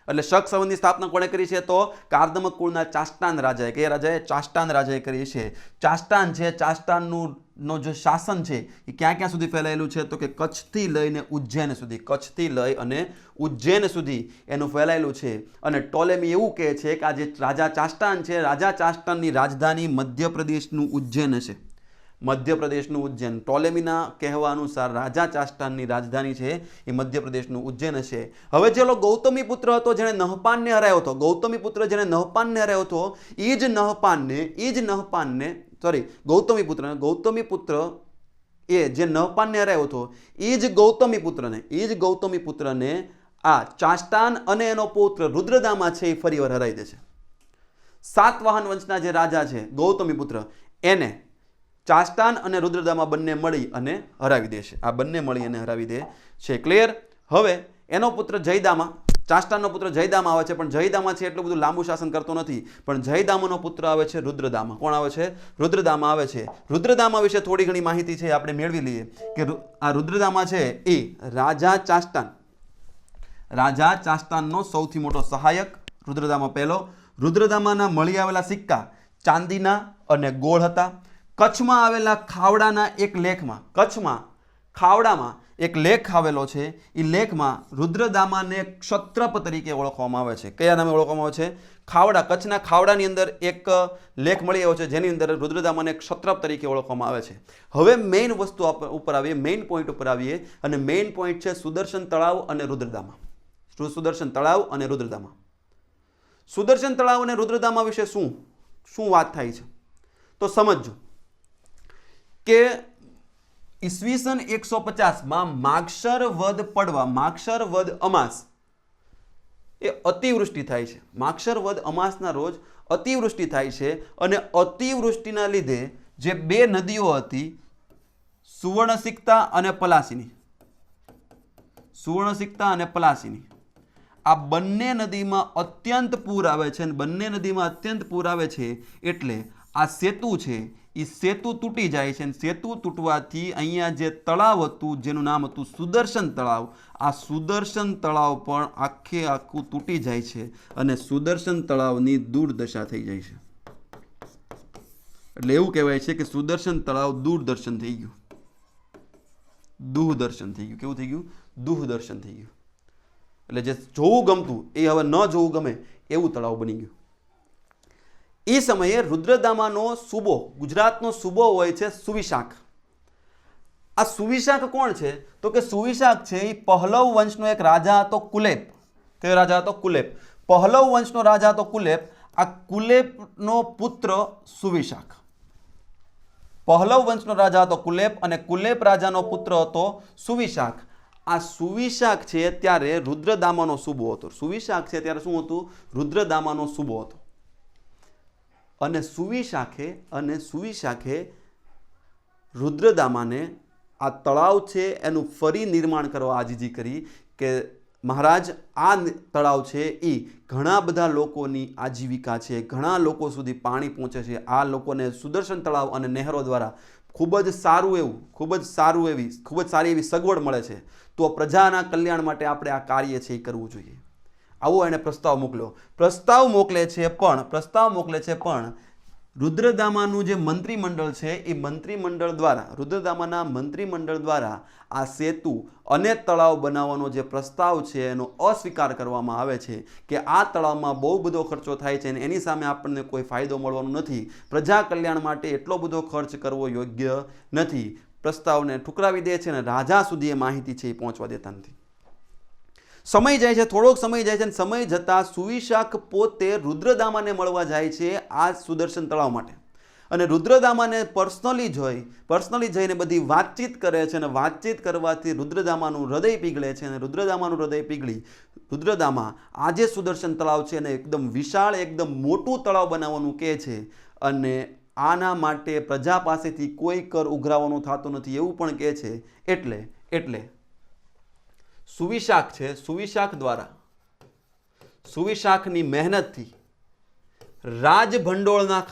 એટલે શક સંવંતની સ્થાપના કોણે કરી છે? તો કાર્દમક કુળના ચાસ્તાન રાજાએ. કયા રાજાએ? ચાસ્તાન રાજાએ કરી છે. ચાસ્તાન છે, ચાસ્તાનનું જે શાસન છે એ ક્યાં સુધી ફેલાયેલું છે? તો કે કચ્છથી લઈને ઉજ્જૈન સુધી, કચ્છથી લઈ અને ઉજ્જૈન સુધી એનું ફેલાયેલું છે. અને ટોલેમી એવું કહે છે કે આ જે રાજા ચાસ્તાન છે, રાજા ચાસ્તાનની રાજધાની મધ્યપ્રદેશનું ઉજ્જૈન છે. મધ્યપ્રદેશનું ઉજ્જૈન. ટોલેમીના કહેવા અનુસાર રાજા ચાસ્તાનની રાજધાની છે એ મધ્યપ્રદેશનું ઉજ્જૈન છે. હવે જેલો ગૌતમી પુત્ર હતો જેણે નહપાનને હરાવ્યો હતો, ગૌતમી પુત્ર જેણે નહપાનને હરાવ્યો હતો એ જ નહપાનને ગૌતમી પુત્ર એ જે નહપાનને હરાવ્યો હતો એ જ ગૌતમી પુત્રને આ ચાસ્તાન અને એનો પુત્ર રુદ્રદામા છે એ ફરીવાર હરાવી દે છે. સાતવાહન વંશના જે રાજા છે ગૌતમી પુત્ર એને ચાસ્તાન અને રુદ્રદામા બંને મળી અને હરાવી દે છે. આ બંને મળી અને હરાવી દે છે. ક્લિયર? હવે એનો પુત્ર જયદામા, ચાસ્તાનનો પુત્ર જયદામા આવે છે, પણ જયદામા છે એટલું બધું લાંબુ શાસન કરતો નથી. પણ જયદામાનો પુત્ર આવે છે રુદ્રદામા. કોણ આવે છે? રુદ્રદામા આવે છે. રુદ્રદામા વિશે થોડી ઘણી માહિતી છે આપણે મેળવી લઈએ કે આ રુદ્રદામા છે એ રાજા ચાસ્તાનનો સૌથી મોટો સહાયક રુદ્રદામા પહેલો. રુદ્રદામાના મળી આવેલા સિક્કા ચાંદીના અને ગોળ હતા. કચ્છમાં આવેલા ખાવડાના એક લેખમાં, ખાવડામાં એક લેખ આવેલો છે. એ લેખમાં રુદ્રદામાને ક્ષત્રપ તરીકે ઓળખવામાં આવે છે. કયા નામે ઓળખવામાં આવે છે? ખાવડા. કચ્છના ખાવડાની અંદર એક લેખ મળી આવ્યો છે જેની અંદર રુદ્રદામાને ક્ષત્રપ તરીકે ઓળખવામાં આવે છે. હવે મેઇન વસ્તુ ઉપર આવીએ, મેઇન પોઈન્ટ ઉપર આવીએ અને મેઇન પોઈન્ટ છે સુદર્શન તળાવ અને રુદ્રદામા. સુદર્શન તળાવ અને રુદ્રદામા. સુદર્શન તળાવ અને રુદ્રદામા વિશે શું વાત થાય છે તો સમજજો કે ઈસવીસન 150માં માગશર વદ અમાસ એ અતિવૃષ્ટિ થાય છે. માગશર વદ અમાસના રોજ અતિવૃષ્ટિ થાય છે અને અતિવૃષ્ટિના લીધે જે બે નદીઓ હતી સુવર્ણસિક્તા અને પલાસીની, આ બંને નદીમાં અત્યંત પૂર આવે છે. અને બંને નદીમાં અત્યંત પૂર આવે છે એટલે આ સેતુ છે એ સેતુ તૂટી જાય છે. અને સેતુ તૂટવાથી અહીંયા જે તળાવ હતું જેનું નામ હતું સુદર્શન તળાવ, આ સુદર્શન તળાવ પણ આખું તૂટી જાય છે અને સુદર્શન તળાવની દુર્દશા થઈ જાય છે. એટલે એવું કહેવાય છે કે સુદર્શન તળાવ દૂરદર્શન થઈ ગયું, દુઃદર્શન થઈ ગયું. કેવું થઈ ગયું? દુઃદર્શન થઈ ગયું. એટલે જે જોવું ગમતું એ હવે ન જોવું ગમે એવું તળાવ બની ગયું. એ સમયે રુદ્રદામાનો સૂબો, ગુજરાતનો સૂબો હોય છે સુવિશાખ. આ સુવિશાખ કોણ છે? તો કે સુવિશાખ છે એ પહલવ વંશનો એક રાજા હતો કુલેપ. કયો રાજા હતો? કુલેપ. પહલવ વંશનો રાજા હતો કુલેપ. આ કુલેપનો પુત્ર સુવિશાખ. પહલવ વંશનો રાજા હતો કુલેપ અને કુલેપ રાજાનો પુત્ર હતો સુવિશાખ. આ સુવિશાખ છે ત્યારે રુદ્રદામાનો સૂબો હતો. સુવિશાખ છે ત્યારે શું હતું? રુદ્રદામાનો સૂબો હતો. અને સુવિશાખે રુદ્રદામાને આ તળાવ છે એનું ફરી નિર્માણ કરવા આજીજી કરી કે મહારાજ આ તળાવ છે એ ઘણા બધા લોકોની આજીવિકા છે, ઘણા લોકો સુધી પાણી પહોંચે છે. આ લોકોને સુદર્શન તળાવ અને નહેરો દ્વારા ખૂબ જ સારી એવી સગવડ મળે છે. તો પ્રજાના કલ્યાણ માટે આપણે આ કાર્ય છે એ કરવું જોઈએ. આવો એને પ્રસ્તાવ મોકલ્યો. પ્રસ્તાવ મોકલે છે પણ રુદ્રદામાનું જે મંત્રીમંડળ છે એ રુદ્રદામાના મંત્રીમંડળ દ્વારા આ સેતુ અને તળાવ બનાવવાનો જે પ્રસ્તાવ છે એનો અસ્વીકાર કરવામાં આવે છે કે આ તળાવમાં બહુ બધો ખર્ચો થાય છે અને એની સામે આપણને કોઈ ફાયદો મળવાનો નથી. પ્રજા કલ્યાણ માટે એટલો બધો ખર્ચ કરવો યોગ્ય નથી. પ્રસ્તાવને ઠુકરાવી દે છે અને રાજા સુધી એ માહિતી છે એ પહોંચવા દેતા નથી. સમય જાય છે, થોડોક સમય જાય છે અને સમય જતાં સુવિશાખ પોતે રુદ્રદામાને મળવા જાય છે આ સુદર્શન તળાવ માટે. અને રુદ્રદામાને પર્સનલી જઈને બધી વાતચીત કરે છે અને વાતચીત કરવાથી રુદ્રદામાનું હૃદય પીગળે છે અને રુદ્રદામાનું હૃદય પીગળી રુદ્રદામા આ જે સુદર્શન તળાવ છે એને એકદમ વિશાળ, એકદમ મોટું તળાવ બનાવવાનું કહે છે અને આના માટે પ્રજા પાસેથી કોઈ કર ઉઘરાવવાનું થતું નથી એવું પણ કહે છે. એટલે સુવિશાખ છે, સુવિશાખની મહેનતથી રાજભંડોળના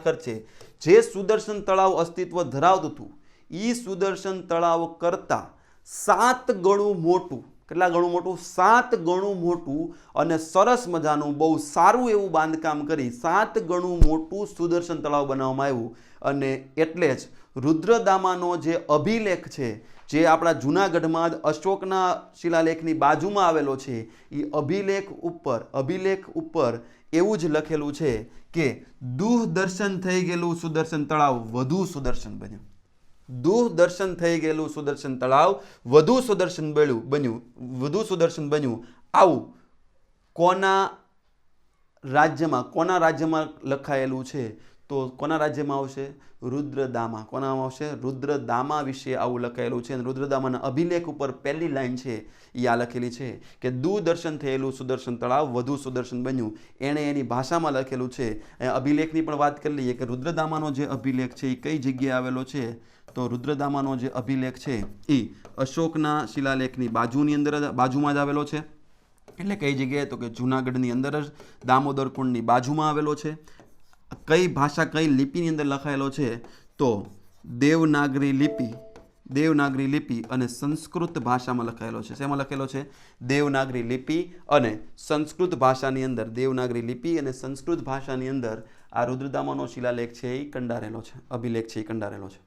ખર્ચે જે સુદર્શન તળાવ અસ્તિત્વ ધરાવતું હતું એ સુદર્શન તળાવ કરતા 7 ગણું મોટું. કેટલા ગણું મોટું? 7 ગણું મોટું અને સરસ મજાનું બહુ સારું એવું બાંધકામ કરી 7 ગણું મોટું સુદર્શન તળાવ બનાવવામાં આવ્યું. અને એટલે જ રુદ્રદામાનો જે અભિલેખ છે, જે આપણા જૂનાગઢમાં અશોકના શિલાલેખની બાજુમાં આવેલો છે, એ અભિલેખ ઉપર એવું જ લખેલું છે કે દુહ દર્શન થઈ ગયેલું સુદર્શન તળાવ વધુ સુદર્શન બન્યું. દુહ દર્શન થઈ ગયેલું સુદર્શન તળાવ વધુ સુદર્શન બન્યું. આવું કોના રાજ્યમાં લખાયેલું છે? તો કોના રાજ્યમાં આવશે? રુદ્રદામા. કોનામાં આવશે? રુદ્રદામા વિશે આવું લખાયેલું છે. અને રુદ્રદામાના અભિલેખ ઉપર પહેલી લાઈન છે એ આ લખેલી છે કે દૂરદર્શન થયેલું સુદર્શન તળાવ વધુ સુદર્શન બન્યું. એણે એની ભાષામાં લખેલું છે. અભિલેખની પણ વાત કરી લઈએ કે રુદ્રદામાનો જે અભિલેખ છે એ કઈ જગ્યાએ આવેલો છે? તો રુદ્રદામાનો જે અભિલેખ છે એ અશોકના શિલાલેખની બાજુમાં જ આવેલો છે. એટલે કઈ જગ્યાએ? તો કે જૂનાગઢની અંદર જ દામોદર કુંડની બાજુમાં આવેલો છે. કઈ ભાષા, કઈ લિપિની અંદર લખાયેલો છે? તો દેવનાગરી લિપિ અને સંસ્કૃત ભાષામાં લખાયેલો છે. શેમાં લખેલો છે? દેવનાગરી લિપિ અને સંસ્કૃત ભાષાની અંદર. દેવનાગરી લિપિ અને સંસ્કૃત ભાષાની અંદર આ રુદ્રદામાનો શિલાલેખ છે એ કંડારેલો છે, અભિલેખ છે એ કંડારેલો છે.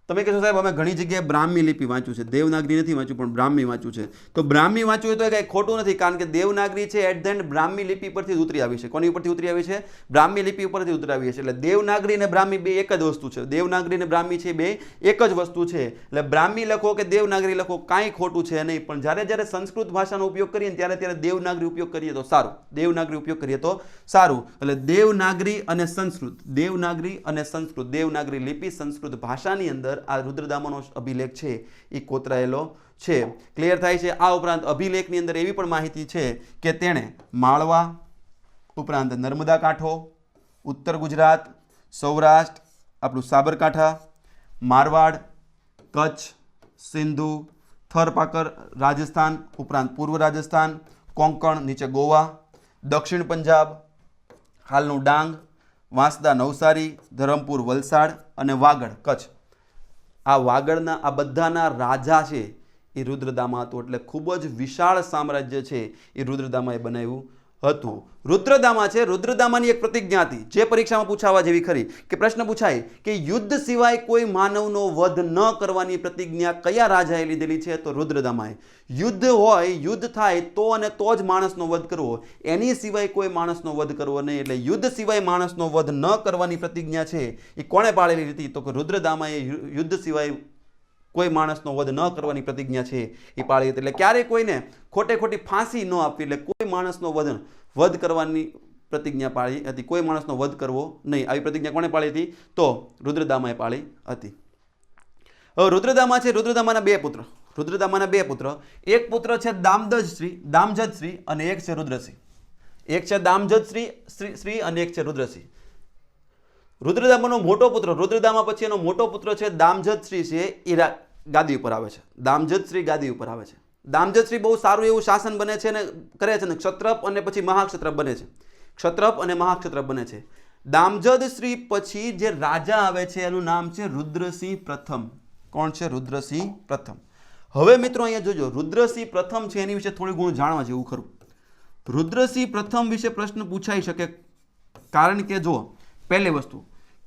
તમે કહેશો સાહેબ અમે ઘણી જગ્યાએ બ્રાહ્મી લિપિ વાંચ્યું છે, દેવનાગરી નથી વાંચ્યું પણ બ્રાહ્મી વાંચ્યું છે. તો બ્રાહ્મી વાંચ્યું હોય તો કંઈ ખોટું નથી, કારણ કે દેવનાગરી છે એટ ધ એન્ડ બ્રાહ્મી લિપિ પરથી ઉતરી આવી છે. કોની ઉપરથી ઉતરી આવી છે? બ્રાહ્મી લિપિ ઉપરથી ઉતરી આવી છે. એટલે દેવનાગરી અને બ્રાહ્મી બે એક જ વસ્તુ છે. દેવનાગરી અને બ્રાહ્મી છે બે એક જ વસ્તુ છે. એટલે બ્રાહ્મી લખો કે દેવનાગરી લખો કાંઈ ખોટું છે નહીં, પણ જ્યારે સંસ્કૃત ભાષાનો ઉપયોગ કરીએ ને ત્યારે દેવનાગરી ઉપયોગ કરીએ તો સારું. એટલે દેવનાગરી અને સંસ્કૃત, દેવનાગરી લિપિ સંસ્કૃત ભાષાની અંદર આ રુદ્રદામાનો અભિલેખ છે એ કોતરાયેલો છે. ક્લિયર થાય છે? આ ઉપરાંત અભિલેખની અંદર એવી પણ માહિતી છે કે તેણે માળવા ઉપરાંત નર્મદા કાંઠો, ઉત્તર ગુજરાત, સૌરાષ્ટ્ર, આપણું સાબરકાંઠા, મારવાડ, કચ્છ, સિંધુ, થરપાકર, રાજસ્થાન ઉપરાંત પૂર્વ રાજસ્થાન, કોંકણ નીચે ગોવા, દક્ષિણ પંજાબ, હાલનું ડાંગ, વાંસદા નવસારી, ધરમપુર વલસાડ અને વાગડ કચ્છ. આ વાગડના આ બધાના રાજા છે એ રુદ્રદામા હતો. એટલે ખૂબ જ વિશાળ સામ્રાજ્ય છે એ રુદ્રદામાએ બનાવ્યું હતું. રુદ્રદામા છે, રુદ્રદામાની એક પ્રતિજ્ઞા હતી જે પરીક્ષામાં પૂછાવા જેવી ખરી કે પ્રશ્ન પૂછાય કે યુદ્ધ સિવાય કોઈ માનવનો વધ ન કરવાની પ્રતિજ્ઞા કયા રાજાએ લીધેલી છે? તો રુદ્રદામાએ. યુદ્ધ હોય, યુદ્ધ થાય તો અને તો જ માણસનો વધ કરવો, એની સિવાય કોઈ માણસનો વધ કરવો નહીં. એટલે યુદ્ધ સિવાય માણસનો વધ ન કરવાની પ્રતિજ્ઞા છે એ કોણે પાળેલી હતી? તો કે રુદ્રદામાએ યુદ્ધ સિવાય કોઈ માણસનો વધ ન કરવાની પ્રતિજ્ઞા છે એ પાળી હતી. એટલે ક્યારેય કોઈને ખોટે ખોટી ફાંસી ન આપવી, એટલે કોઈ માણસનો વધ કરવાની પ્રતિજ્ઞા પાળી હતી. કોઈ માણસનો વધ કરવો નહીં, આવી પ્રતિજ્ઞા કોણે પાળી હતી? તો રુદ્રદામાએ પાળી હતી. હવે રુદ્રદામા છે, રુદ્રદામાના બે પુત્ર. રુદ્રદામાના બે પુત્ર, એક પુત્ર છે દામજદશ્રી અને એક છે રુદ્રસિંહ. એક છે દામજદશ્રી અને એક છે રુદ્રસિંહ. રુદ્રદામાનો મોટો પુત્ર, રુદ્રદામા પછી એનો મોટો પુત્ર છે દામજદશ્રી છે, એ ગાદી ઉપર આવે છે. દામજદશ્રી ગાદી ઉપર આવે છે. દામજદશ્રી બહુ સારું એવું શાસન બને છે અને કરે છે ને ક્ષત્રપ અને પછી મહાક્ષત્રપ બને છે. ક્ષત્રપ અને મહાક્ષત્રપ બને છે. દામજદશ્રી પછી જે રાજા આવે છે એનું નામ છે રુદ્રસિંહ પ્રથમ. કોણ છે? રુદ્રસિંહ પ્રથમ. હવે મિત્રો અહીંયા જોજો, રુદ્રસિંહ પ્રથમ છે એની વિશે થોડું ઘણું જાણવા જેવું ખરું. રુદ્રસિંહ પ્રથમ વિશે પ્રશ્ન પૂછાઈ શકે, કારણ કે જો પહેલી વસ્તુ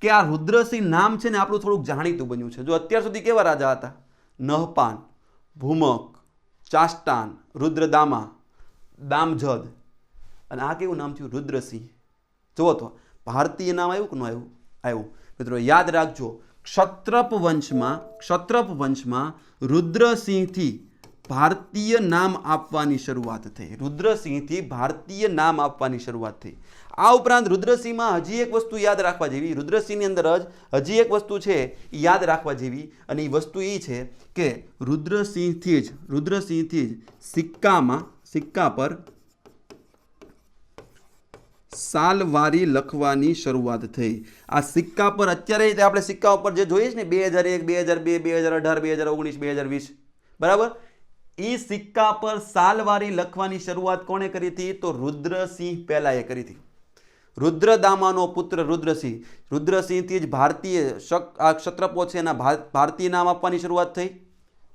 કે આ રુદ્રસિંહ નામ છે ને આપણું થોડુંક જાણીતું બન્યું છે. જો અત્યાર સુધી કેવા રાજા હતા? નહપાન, ભૂમક, ચાષ્ટાન, રુદ્રદામા, દામજદ, અને આ કેવું નામ થયું? રુદ્રસિંહ. જુઓ તો ભારતીય નામ આવ્યું કે ન આવ્યું? આવ્યું. મિત્રો યાદ રાખજો, ક્ષત્રપ વંશમાં રુદ્રસિંહથી ભારતીય નામ આપવાની શરૂઆત થઈ. રુદ્રસિંહથી ભારતીય નામ આપવાની શરૂઆત થઈ. આ ઉપરાંત રુદ્રસિંહમાં હજી એક વસ્તુ યાદ રાખવા જેવી, રુદ્રસિંહની અંદર જ હજી એક વસ્તુ છે યાદ રાખવા જેવી, અને એ વસ્તુ એ છે કે રુદ્રસિંહથી જ સિક્કા પર સાલવારી લખવાની શરૂઆત થઈ. આ સિક્કા પર અત્યારે આપણે સિક્કા ઉપર જે જોઈએ છે ને 2001, 2002, 2018, 2019, 2020, બરાબર, એ સિક્કા પર સાલવારી લખવાની શરૂઆત કોણે કરી હતી? તો રુદ્રસિંહ પહેલાએ કરી હતી. રુદ્રદામાનો પુત્ર રુદ્રસિંહથી જ ભારતીય ક્ષત્રપો છે એના ભારતીય નામ આપવાની શરૂઆત થઈ.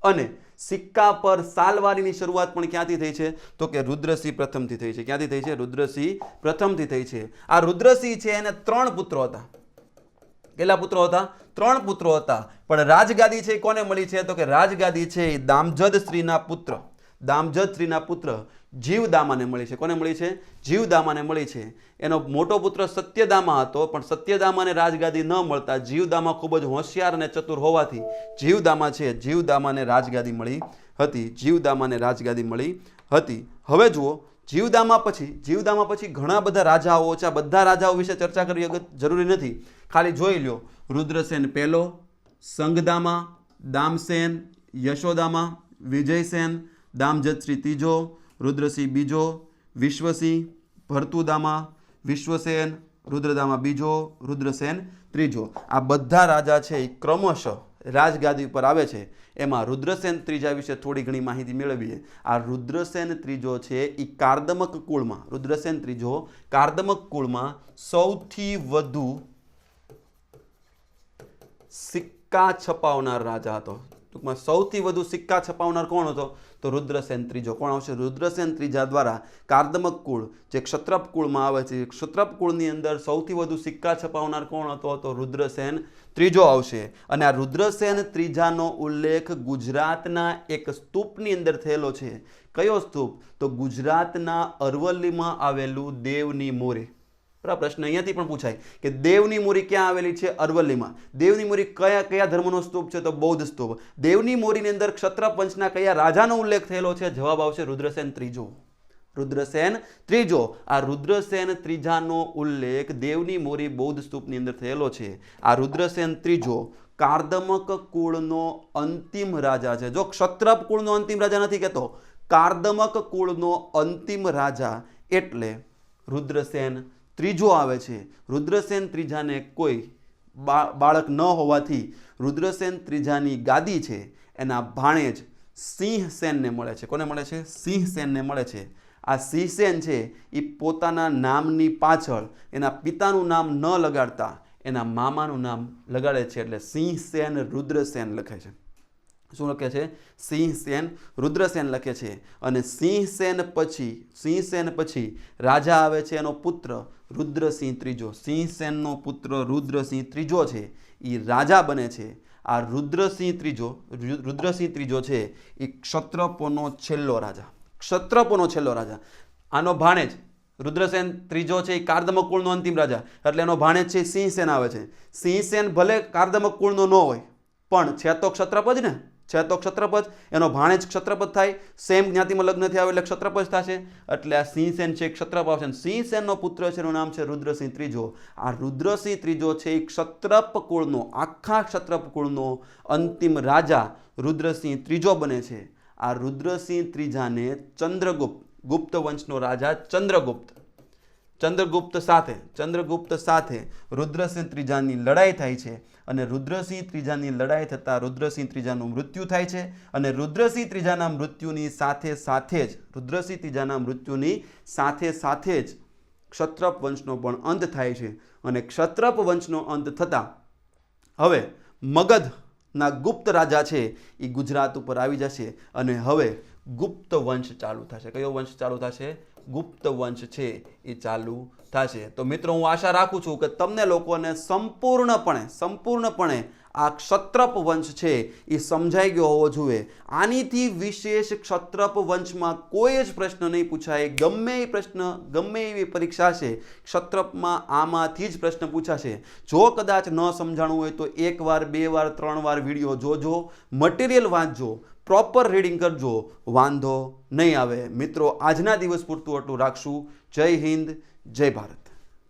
અને સિક્કા પર સાલવારીની શરૂઆત પણ ક્યાંથી થઈ છે? તો કે રુદ્રસિંહ પ્રથમથી થઈ છે. ક્યાંથી થઈ છે? રુદ્રસિંહ પ્રથમથી થઈ છે. આ રુદ્રસિંહ છે એને 3 પુત્રો હતા. કેટલા પુત્રો હતા? 3 પુત્રો હતા. પણ રાજગાદી છે કોને મળી છે? તો કે રાજગાદી છે દામજદશ્રીના પુત્ર જીવદામાને મળી છે. કોને મળી છે? જીવદામાને મળી છે. એનો મોટો પુત્ર સત્યદામા હતો, પણ સત્યદામાને રાજગાદી ન મળતા જીવદામા ખૂબ જ હોશિયાર અને ચતુર હોવાથી જીવદામાને રાજગાદી મળી હતી. હવે જુઓ, જીવદામા પછી ઘણા બધા રાજાઓ છે. આ બધા રાજાઓ વિશે ચર્ચા કરવી જરૂરી નથી, ખાલી જોઈ લ્યો. રુદ્રસેન પહેલો, સંગદામા, દામસેન, યશોદામા, વિજયસેન, દામજદશ્રી ત્રીજો, રુદ્રસિંહ બીજો, વિશ્વસિંહ, ભરતુદામા, વિશ્વસેન, રુદ્રદામા બીજો, રુદ્રસેન ત્રીજો. આ બધા રાજા છે એ ક્રમશઃ રાજગાદી ઉપર આવે છે. એમાં રુદ્રસેન ત્રીજા વિશે થોડી ઘણી માહિતી મેળવીએ. આ રુદ્રસેન ત્રીજો છે એ કાર્દમક કુળમાં સૌથી વધુ સિક્કા છપાવનાર રાજા હતો. ટૂંકમાં સૌથી વધુ સિક્કા છપાવનાર કોણ હતો? તો રુદ્રસેન ત્રીજો. કોણ આવશે? રુદ્રસેન ત્રીજા દ્વારા કાર્દમક કુળ જે ક્ષત્રપ કુળમાં આવે છે, ક્ષત્રપ કુળની અંદર સૌથી વધુ સિક્કા છપાવનાર કોણ હતો? તો રુદ્રસેન ત્રીજો આવશે. અને આ રુદ્રસેન ત્રીજાનો ઉલ્લેખ ગુજરાતના એક સ્તૂપની અંદર થયેલો છે. કયો સ્તૂપ? તો ગુજરાતના અરવલ્લીમાં આવેલું દેવની મોરી. પ્રશ્ન અહીંયાથી પણ પૂછાય કે દેવની મોરી ક્યાં આવેલી છે? અરવલ્લીમાં. દેવની મોરી કયા ધર્મનો સ્તૂપ છે? તો બૌદ્ધ સ્તૂપ. દેવની મોરીની અંદર ક્ષત્રપ વંશના કયા રાજાનો ઉલ્લેખ થયેલો છે? જવાબ આવશે રુદ્રસેન ત્રીજો. આ રુદ્રસેન ત્રીજાનો ઉલ્લેખ દેવની મોરી બૌદ્ધ સ્તૂપની અંદર થયેલો છે. આ રુદ્રસેન ત્રીજો કાર્દમક કુળનો અંતિમ રાજા છે. જો ક્ષત્રપ કુળનો અંતિમ રાજા નથી કહેતો, કાર્દમક કુળનો અંતિમ રાજા એટલે રુદ્રસેન ત્રીજો આવે છે. રુદ્રસેન ત્રીજાને કોઈ બાળક ન હોવાથી રુદ્રસેન ત્રીજાની ગાદી છે એના ભાણેજ સિંહસેનને મળે છે. કોને મળે છે? સિંહસેનને મળે છે. આ સિંહસેન છે એ પોતાના નામની પાછળ એના પિતાનું નામ ન લગાડતા એના મામાનું નામ લગાડે છે, એટલે સિંહસેન રુદ્રસેન લખે છે. શું લખે છે? સિંહસેન રુદ્રસેન લખે છે. અને સિંહસેન પછી રાજા આવે છે એનો પુત્ર રુદ્રસિંહ ત્રીજો. સિંહસેનનો પુત્ર રુદ્રસિંહ ત્રીજો છે એ રાજા બને છે. આ રુદ્રસિંહ ત્રીજો છે એ ક્ષત્રપોનો છેલ્લો રાજા. આનો ભાણેજ રુદ્રસેન ત્રીજો છે એ કાર્દમક કુળનો અંતિમ રાજા, એટલે એનો ભાણેજ છે સિંહસેન આવે છે. સિંહસેન ભલે કાર્દમક કુળનો ન હોય પણ છે તો ક્ષત્રપજ ને, એનો ભાણેજ ક્ષત્રપજ થાય. સેમ જ્ઞાતિમાં લગ્ન થયા હોય એટલે ક્ષત્રપજ થશે. એટલે આ સિંહસેન છે ક્ષત્રપ આવશે. સિંહસેનનો પુત્ર છે એનું નામ છે રુદ્રસિંહ ત્રીજો. આ રુદ્રસિંહ ત્રીજો છે એ આખા ક્ષત્રપ કુળનો અંતિમ રાજા રુદ્રસિંહ ત્રીજો બને છે. આ રુદ્રસિંહ ત્રીજાને ગુપ્ત વંશનો રાજા ચંદ્રગુપ્ત સાથે રુદ્રસિંહ ત્રીજાની લડાઈ થાય છે. અને રુદ્રસિંહ ત્રીજાની લડાઈ થતાં રુદ્રસિંહ ત્રીજાનું મૃત્યુ થાય છે. અને રુદ્રસિંહ ત્રીજાના મૃત્યુની સાથે સાથે જ ક્ષત્રપ વંશનો પણ અંત થાય છે. અને ક્ષત્રપ વંશનો અંત થતાં હવે મગધના ગુપ્ત રાજા છે એ ગુજરાત ઉપર આવી જશે. અને હવે ગુપ્ત વંશ ચાલુ થશે. કયો વંશ ચાલુ થશે? ગુપ્ત વંશ છે એ ચાલુ થશે. તો મિત્રો, હું આશા રાખું છું કે તમને લોકોને સંપૂર્ણપણે આ ક્ષત્રપ વંશ છે એ સમજાઈ ગયો હોવો જોઈએ. આનીથી વિશેષ ક્ષત્રપ વંશમાં કોઈ જ પ્રશ્ન નહીં પૂછાય. ગમે એવી પરીક્ષા છે ક્ષત્રપમાં આમાંથી જ પ્રશ્ન પૂછાશે. જો કદાચ ન સમજાણું હોય તો 1 વાર 2 વાર 3 વાર વિડીયો જોજો, મટીરિયલ વાંચજો, પ્રોપર રીડિંગ કરજો, વાંધો નહીં આવે. મિત્રો, આજના દિવસ પૂરતું આટલું રાખશું. જય હિન્દ, જય ભારત.